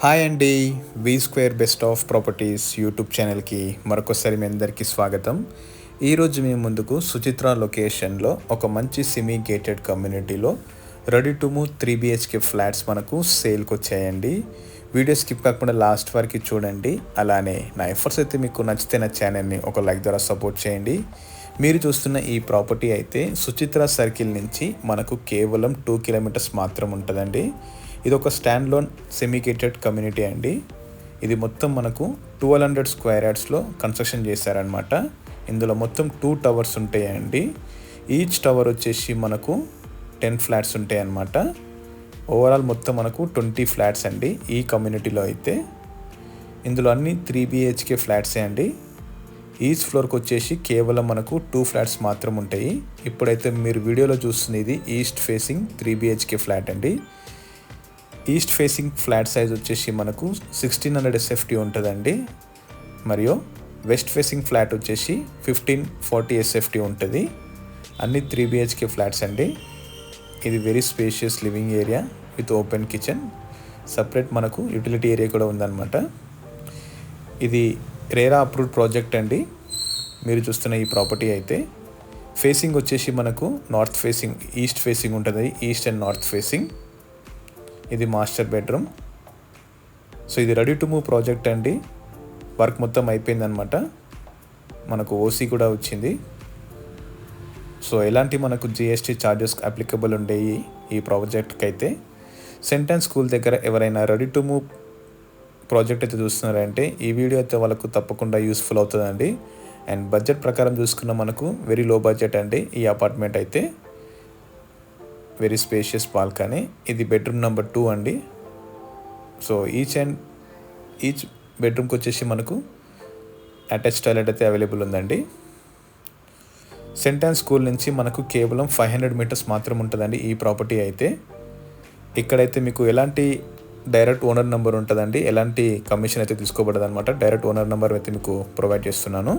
Hi అండి. V square best of properties YouTube ఛానల్కి మరొకసారి మీ అందరికీ స్వాగతం. ఈరోజు మీ ముందుకు సుచిత్ర లొకేషన్లో ఒక మంచి సెమీ గేటెడ్ కమ్యూనిటీలో ready to move 3 BHK flats మనకు సేల్కి వచ్చాయండి. వీడియో స్కిప్ కాకుండా లాస్ట్ వరకు చూడండి. అలానే నా ఎఫర్ట్స్ అయితే మీకు నచ్చితే నా ఛానల్ని ఒక లైక్ ద్వారా సపోర్ట్ చేయండి. మీరు చూస్తున్న ఈ ప్రాపర్టీ అయితే సుచిత్ర సర్కిల్ నుంచి మనకు కేవలం 2 కిలోమీటర్స్ మాత్రం ఉంటుందండి. ఇది ఒక స్టాండ్ లోన్ సెమీకేటెడ్ కమ్యూనిటీ అండి. ఇది మొత్తం మనకు 1200 స్క్వేర్ యార్డ్స్లో కన్స్ట్రక్షన్ చేశారనమాట. ఇందులో మొత్తం 2 టవర్స్ ఉంటాయండి. ఈచ్ టవర్ వచ్చేసి మనకు 10 ఫ్లాట్స్ ఉంటాయి అన్నమాట. ఓవరాల్ మొత్తం మనకు 20 ఫ్లాట్స్ అండి ఈ కమ్యూనిటీలో అయితే. ఇందులో అన్ని 3 BHK ఫ్లాట్సే అండి. ఈచ్ ఫ్లోర్కి వచ్చేసి కేవలం మనకు 2 ఫ్లాట్స్ మాత్రం ఉంటాయి. ఇప్పుడైతే మీరు వీడియోలో చూస్తుంది ఇది ఈస్ట్ ఫేసింగ్ 3 BHK ఫ్లాట్ అండి. ఈస్ట్ ఫేసింగ్ ఫ్లాట్ సైజ్ వచ్చేసి మనకు 1600 SFT ఉంటుందండి. మరియు వెస్ట్ ఫేసింగ్ ఫ్లాట్ వచ్చేసి 1540 SFT ఉంటుంది. అన్ని 3 BHK ఫ్లాట్స్ అండి. ఇది very spacious living area with open kitchen, separate మనకు యూటిలిటీ ఏరియా కూడా ఉందన్నమాట. ఇది రేరా అప్రూవ్డ్ ప్రాజెక్ట్ అండి. మీరు చూస్తున్న ఈ ప్రాపర్టీ అయితే ఫేసింగ్ వచ్చేసి మనకు నార్త్ ఫేసింగ్, ఈస్ట్ ఫేసింగ్ ఉంటుంది. East and north facing. ఇది మాస్టర్ బెడ్రూమ్. సో ఇది రెడీ టు మూవ్ ప్రాజెక్ట్ అండి. వర్క్ మొత్తం అయిపోయిందనమాట. మనకు ఓసీ కూడా వచ్చింది. సో ఎలాంటి మనకు GST ఛార్జెస్ అప్లికబుల్ ఉండేవి ఈ ప్రాజెక్ట్కి అయితే. సెంటెన్స్ స్కూల్ దగ్గర ఎవరైనా రెడీ టు మూవ్ ప్రాజెక్ట్ అయితే చూస్తున్నారంటే ఈ వీడియో అయితే వాళ్ళకు తప్పకుండా యూస్ఫుల్ అవుతుందండి. అండ్ బడ్జెట్ ప్రకారం చూసుకున్న మనకు వెరీ లో బడ్జెట్ అండి ఈ అపార్ట్మెంట్ అయితే. Very spacious balcony. ఇది బెడ్రూమ్ నెంబర్ 2 అండి. సో ఈచ్ బెడ్రూమ్కి వచ్చేసి మనకు అటాచ్ టాయిలెట్ అయితే అవైలబుల్ ఉందండి. సెంటెన్స్ స్కూల్ నుంచి మనకు కేవలం 500 మీటర్స్ మాత్రం ఉంటుందండి ఈ ప్రాపర్టీ అయితే. ఇక్కడైతే మీకు ఎలాంటి డైరెక్ట్ ఓనర్ నెంబర్ ఉంటుందండి, ఎలాంటి కమిషన్ అయితే తీసుకోబడదు అనమాట. డైరెక్ట్ ఓనర్ నెంబర్ అయితే మీకు ప్రొవైడ్ చేస్తున్నాను.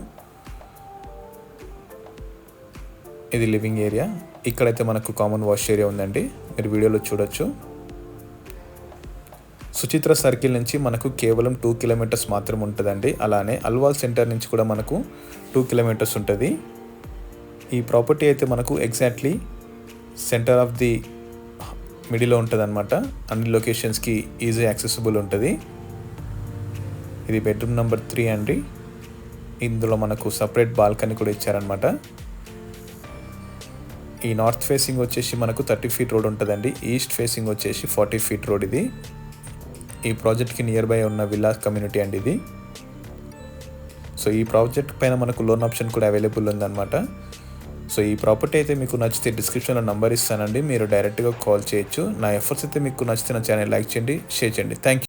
ఇది లివింగ్ ఏరియా. ఇక్కడైతే మనకు కామన్ వాష్ ఏరియా ఉందండి, మీరు వీడియోలో చూడొచ్చు. సుచిత్ర సర్కిల్ నుంచి మనకు కేవలం 2 కిలోమీటర్స్ మాత్రం ఉంటుందండి. అలానే అల్వాల్ సెంటర్ నుంచి కూడా మనకు 2 కిలోమీటర్స్ ఉంటుంది. ఈ ప్రాపర్టీ అయితే మనకు ఎగ్జాక్ట్లీ సెంటర్ ఆఫ్ ది మిడిల్లో ఉంటుంది అనమాట. అన్ని లొకేషన్స్కి ఈజీ యాక్సెసిబుల్ ఉంటుంది. ఇది బెడ్రూమ్ నెంబర్ 3 అండి. ఇందులో మనకు సపరేట్ బాల్కనీ కూడా ఇచ్చారనమాట. ఈ నార్త్ ఫేసింగ్ వచ్చేసి మనకు 30 ఫీట్ రోడ్ ఉంటుందండి. ఈస్ట్ ఫేసింగ్ వచ్చేసి 40 ఫీట్ రోడ్. ఇది ఈ ప్రాజెక్ట్కి నియర్ బై ఉన్న విల్లా కమ్యూనిటీ అండి ఇది. సో ఈ ప్రాజెక్ట్ పైన మనకు లోన్ ఆప్షన్ కూడా అవైలబుల్ ఉందన్నమాట. సో ఈ ప్రాపర్టీ అయితే మీకు నచ్చితే డిస్క్రిప్షన్లో నంబర్ ఇస్తానండి, మీరు డైరెక్ట్గా కాల్ చేయొచ్చు. నా ఎఫర్ట్స్ అయితే మీకు నచ్చితే నా ఛానల్ లైక్ చేయండి, షేర్ చేయండి. Thank you.